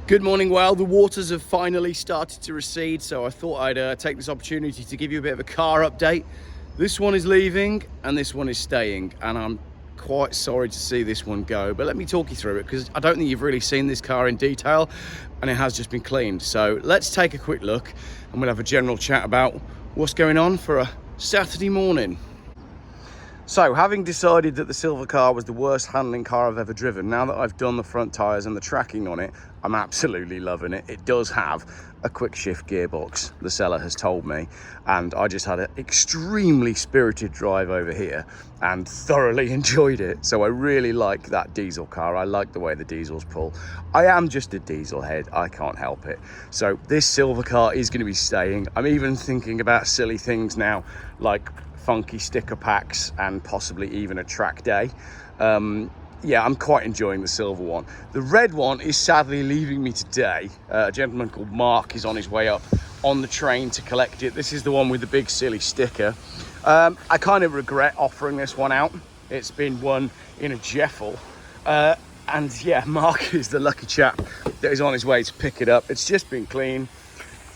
Good morning. Well, the waters have finally started to recede, so I thought I'd take this opportunity to give you a bit of a car update. This one is leaving and this one is staying, and I'm quite sorry to see this one go, but let me talk you through it because I don't think you've really seen this car in detail and it has just been cleaned. So let's take a quick look and we'll have a general chat about what's going on for a Saturday morning. So, having decided that the silver car was the worst handling car I've ever driven, now that I've done the front tyres and the tracking on it, I'm absolutely loving it. It does have a quick shift gearbox, the seller has told me, and I just had an extremely spirited drive over here and thoroughly enjoyed it. So I really like that diesel car. I like the way the diesels pull. I am just a diesel head, I can't help it. So this silver car is going to be staying. I'm even thinking about silly things now, like funky sticker packs and possibly even a track day. Yeah, I'm quite enjoying the silver one. The red one is sadly leaving me today. A gentleman called Mark is on his way up on the train to collect it. This is the one with the big silly sticker. I kind of regret offering this one out. It's been won in a Jeffel. And yeah, Mark is the lucky chap that is on his way to pick it up. It's just been clean.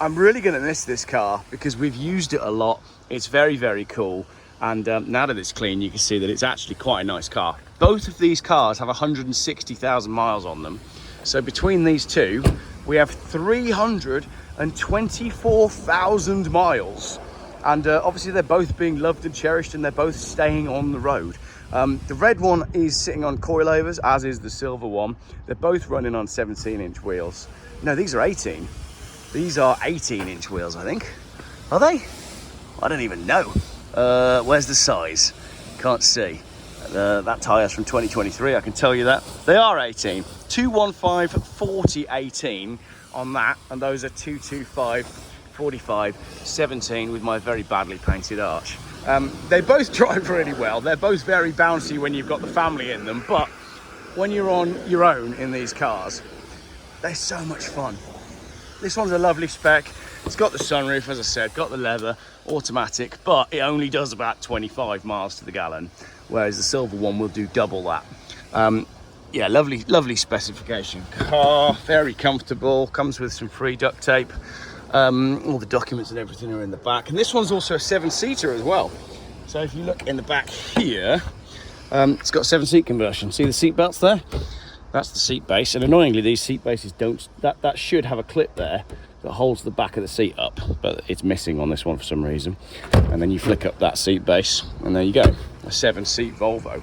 I'm really going to miss this car because we've used it a lot. It's very, very cool. And now that it's clean, you can see that it's actually quite a nice car. Both of these cars have 160,000 miles on them. So between these two, we have 324,000 miles. And obviously they're both being loved and cherished and they're both staying on the road. The red one is sitting on coilovers, as is the silver one. They're both running on 17-inch wheels. No, these are 18. These are 18-inch wheels, I think. Are they? I don't even know. Where's the size? Can't see. That tyre's from 2023, I can tell you that. They are 18. 215 40 18 on that, and those are 225 45 17 with my very badly painted arch. They both drive really well. They're both very bouncy when you've got the family in them, but when you're on your own in these cars, they're so much fun. This one's a lovely spec. It's got the sunroof, as I said, got the leather, automatic, but it only does about 25 miles to the gallon, whereas the silver one will do double that. Yeah, lovely specification car, very comfortable, comes with some free duct tape. All the documents and everything are in the back. And this one's also a 7-seater as well. So if you look in the back here, it's got a 7-seat conversion. See the seat belts there? That's the seat base, and annoyingly these seat bases don't, that should have a clip there that holds the back of the seat up, but it's missing on this one for some reason. And then you flick up that seat base and there you go, a 7-seat Volvo.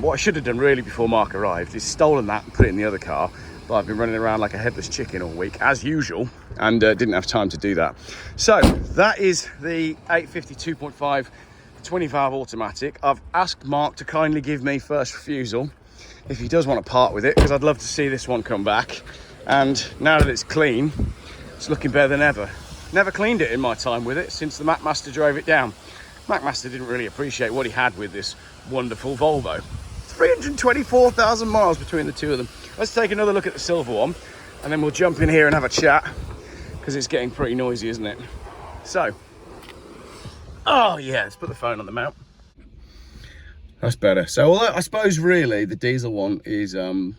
What I should have done really before Mark arrived is stolen that and put it in the other car, but I've been running around like a headless chicken all week as usual and didn't have time to do that. So that is the 850 2.5 20-valve automatic. I've asked Mark to kindly give me first refusal if he does want to part with it, because I'd love to see this one come back. And now that it's clean, it's looking better than ever. Never cleaned it in my time with it since the Master drove it down. Master didn't really appreciate what he had with this wonderful Volvo. 324,000 miles between the two of them. Let's take another look at the silver one and then we'll jump in here and have a chat, because it's getting pretty noisy, isn't it? So, oh yeah, let's put the phone on the mount. That's better. So I suppose really the diesel one is the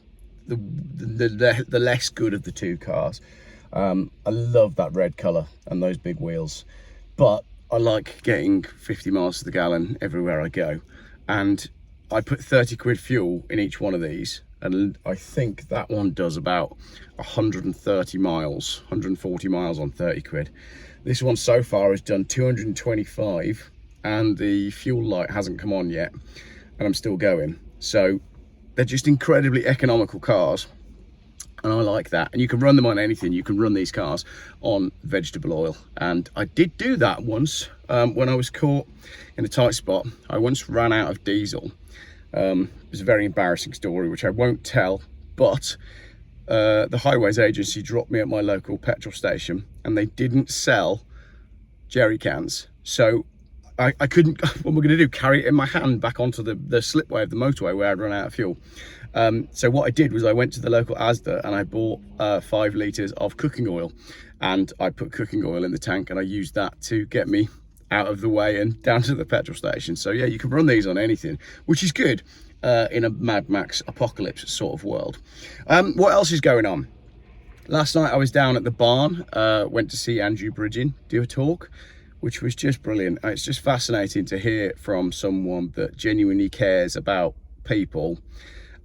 less good of the two cars. I love that red colour and those big wheels, but I like getting 50 miles to the gallon everywhere I go. And I put 30 quid fuel in each one of these, and I think that one does about 130 miles, 140 miles on 30 quid. This one so far has done 225 and the fuel light hasn't come on yet. And I'm still going. So they're just incredibly economical cars, and I like that. And you can run them on anything. You can run these cars on vegetable oil, and I did do that once when I was caught in a tight spot. I once ran out of diesel. It was a very embarrassing story which I won't tell, but the highways agency dropped me at my local petrol station and they didn't sell jerry cans, so I couldn't, what we're going to do, carry it in my hand back onto the slipway of the motorway where I'd run out of fuel. So what I did was I went to the local Asda and I bought 5 litres of cooking oil, and I put cooking oil in the tank and I used that to get me out of the way and down to the petrol station. So yeah, you can run these on anything, which is good in a Mad Max apocalypse sort of world. What else is going on? Last night I was down at the barn, went to see Andrew Bridgen do a talk, which was just brilliant. It's just fascinating to hear from someone that genuinely cares about people.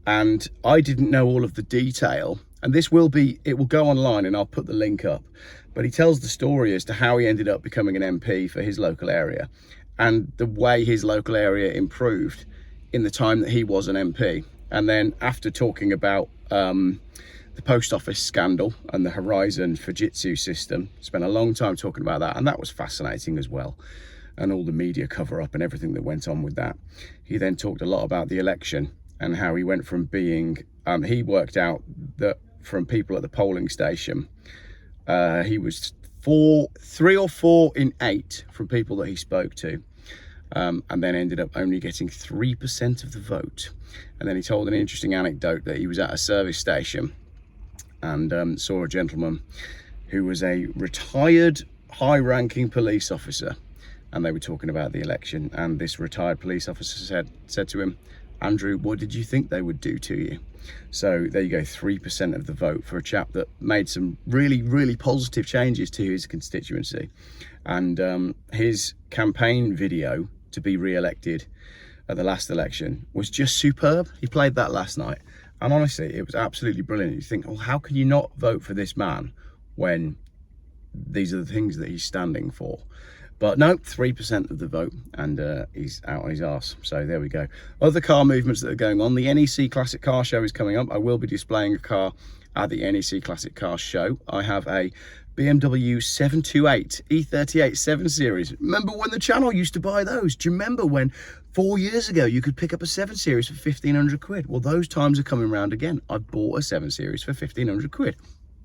And I didn't know all of the detail, and it will go online and I'll put the link up. But he tells the story as to how he ended up becoming an MP for his local area and the way his local area improved in the time that he was an MP. And then after talking about the post office scandal and the Horizon Fujitsu system, spent a long time talking about that, and that was fascinating as well, and all the media cover up and everything that went on with that. He then talked a lot about the election and how he went from being, he worked out that from people at the polling station, he was 3 or 4 in 8 from people that he spoke to, and then ended up only getting 3% of the vote. And then he told an interesting anecdote that he was at a service station and saw a gentleman who was a retired high-ranking police officer, and they were talking about the election, and this retired police officer said to him, "Andrew, what did you think they would do to you?" So there you go, 3% of the vote for a chap that made some really, really positive changes to his constituency. And his campaign video to be re-elected at the last election was just superb. He played that last night, and honestly, it was absolutely brilliant. You think, well, how can you not vote for this man when these are the things that he's standing for? But no, 3% of the vote, and he's out on his arse. So there we go. Other car movements that are going on. The NEC Classic Car Show is coming up. I will be displaying a car at the NEC Classic Car Show. I have a BMW 728 E38 7 Series. Remember when the channel used to buy those? Do you remember when 4 years ago you could pick up a 7 Series for 1,500 quid? Well, those times are coming round again. I bought a 7 Series for 1,500 quid.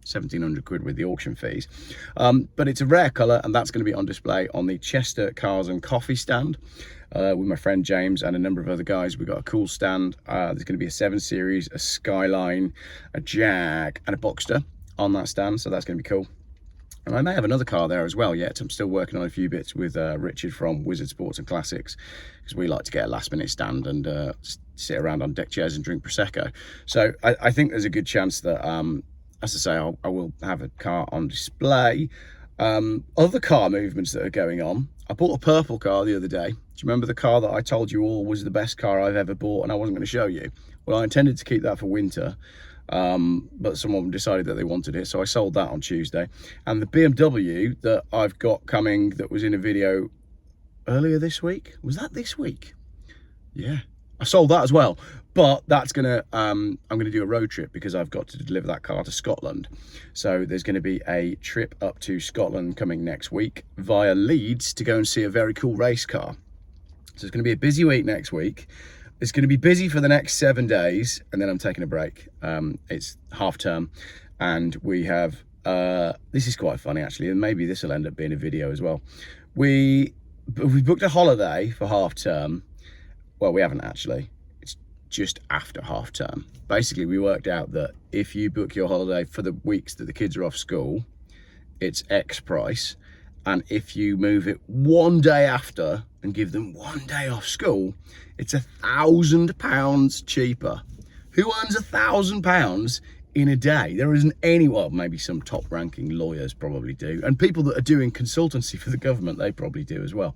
1,700 quid with the auction fees. But it's a rare colour, and that's going to be on display on the Chester Cars and Coffee stand with my friend James and a number of other guys. We've got a cool stand. There's going to be a 7 Series, a Skyline, a Jag and a Boxster on that stand, so that's going to be cool. And I may have another car there as well yet. I'm still working on a few bits with Richard from Wizard Sports and Classics, because we like to get a last minute stand and sit around on deck chairs and drink Prosecco. So I think there's a good chance that, as I say, I will have a car on display. Other car movements that are going on. I bought a purple car the other day. Do you remember the car that I told you all was the best car I've ever bought and I wasn't going to show you? Well, I intended to keep that for winter. But someone decided that they wanted it, so I sold that on Tuesday. And the BMW that I've got coming, that was in a video earlier this week, was that this week? Yeah, I sold that as well. But that's gonna I'm gonna do a road trip because I've got to deliver that car to Scotland. So there's going to be a trip up to Scotland coming next week via Leeds to go and see a very cool race car. So it's going to be a busy week next week. It's going to be busy for the next 7 days, and then I'm taking a break. It's half term, and we have, this is quite funny actually, and maybe this will end up being a video as well. We booked a holiday for half term. Well, we haven't actually. It's just after half term. Basically, we worked out that if you book your holiday for the weeks that the kids are off school, it's X price. And if you move it 1 day after and give them 1 day off school, it's £1,000 cheaper. Who earns £1,000 in a day? There isn't any, well, maybe some top ranking lawyers probably do. And people that are doing consultancy for the government, they probably do as well.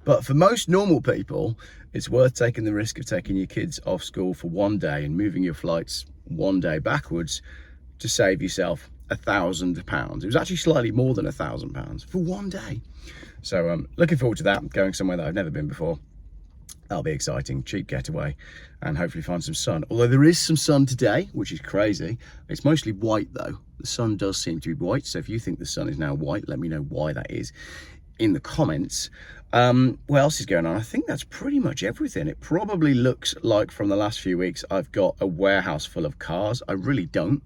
But for most normal people, it's worth taking the risk of taking your kids off school for 1 day and moving your flights 1 day backwards to save yourself £1,000. It was actually slightly more than £1,000 for 1 day. So looking forward to that, going somewhere that I've never been before. That'll be exciting, cheap getaway, and hopefully find some sun. Although there is some sun today, which is crazy. It's mostly white though. The sun does seem to be white. So if you think the sun is now white, let me know why that is in the comments. What else is going on? I think that's pretty much everything. It probably looks like from the last few weeks, I've got a warehouse full of cars. I really don't.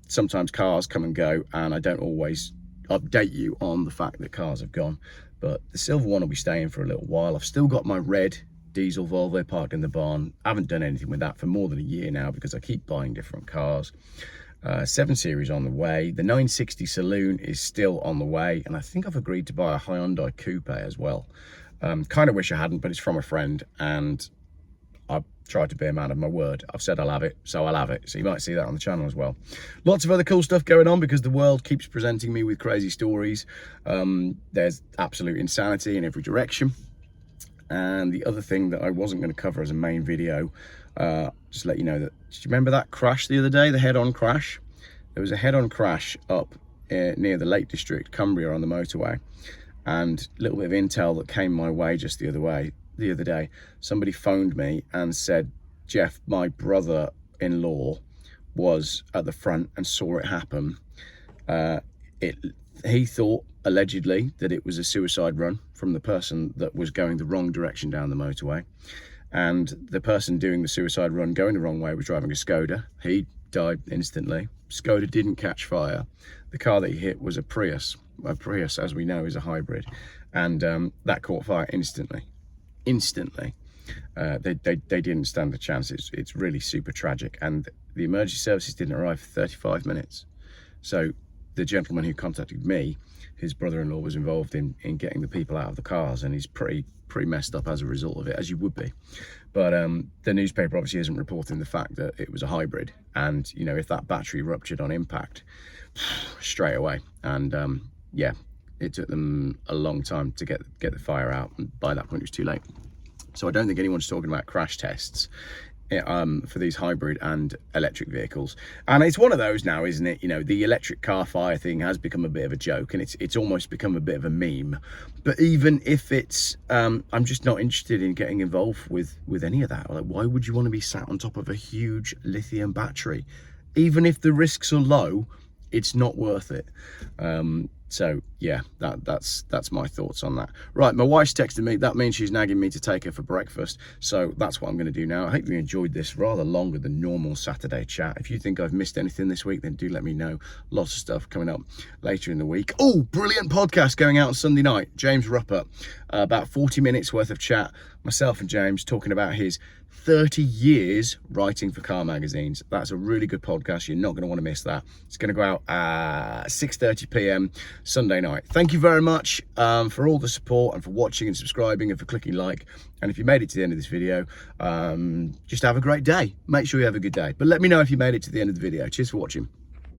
Sometimes cars come and go, and I don't always update you on the fact that cars have gone. But the silver one will be staying for a little while. I've still got my red diesel Volvo parked in the barn. I haven't done anything with that for more than a year now because I keep buying different cars. 7 Series on the way. The 960 Saloon is still on the way, and I think I've agreed to buy a Hyundai Coupe as well. Kind of wish I hadn't, but it's from a friend, and I've tried to be a man of my word. I've said I'll have it, so I'll have it. So you might see that on the channel as well. Lots of other cool stuff going on because the world keeps presenting me with crazy stories. There's absolute insanity in every direction. And the other thing that I wasn't going to cover as a main video, just to let you know that, did you remember that crash the other day, the head-on crash? There was a head-on crash up near the Lake District, Cumbria, on the motorway. And a little bit of intel that came my way just the other day. Somebody phoned me and said, Geoff, my brother-in-law was at the front and saw it happen. He thought, allegedly, that it was a suicide run from the person that was going the wrong direction down the motorway. And the person doing the suicide run going the wrong way was driving a Skoda. He died instantly. Skoda didn't catch fire. The car that he hit was a Prius. A Prius, as we know, is a hybrid. And that caught fire instantly. They didn't stand a chance. It's really super tragic. And the emergency services didn't arrive for 35 minutes. So the gentleman who contacted me, his brother-in-law was involved in getting the people out of the cars, and he's pretty messed up as a result of it, as you would be. But the newspaper obviously isn't reporting the fact that it was a hybrid, and you know, if that battery ruptured on impact, straight away. And yeah, it took them a long time to get the fire out, and by that point it was too late. So I don't think anyone's talking about crash tests for these hybrid and electric vehicles. And it's one of those now, isn't it? You know, the electric car fire thing has become a bit of a joke, and it's almost become a bit of a meme. But even if it's I'm just not interested in getting involved with any of that. Like, why would you want to be sat on top of a huge lithium battery? Even if the risks are low, it's not worth it. So yeah, that's my thoughts on that. Right, my wife's texted me. That means she's nagging me to take her for breakfast. So that's what I'm going to do now. I hope you enjoyed this rather longer than normal Saturday chat. If you think I've missed anything this week, then do let me know. Lots of stuff coming up later in the week. Oh, brilliant podcast going out on Sunday night. James Ruppert, about 40 minutes worth of chat. Myself and James talking about his 30 years writing for car magazines. That's a really good podcast. You're not going to want to miss that. It's going to go out at 6:30 p.m. Sunday night. Thank you very much for all the support and for watching and subscribing and for clicking like. And if you made it to the end of this video, just have a great day. Make sure you have a good day. But let me know if you made it to the end of the video. Cheers for watching.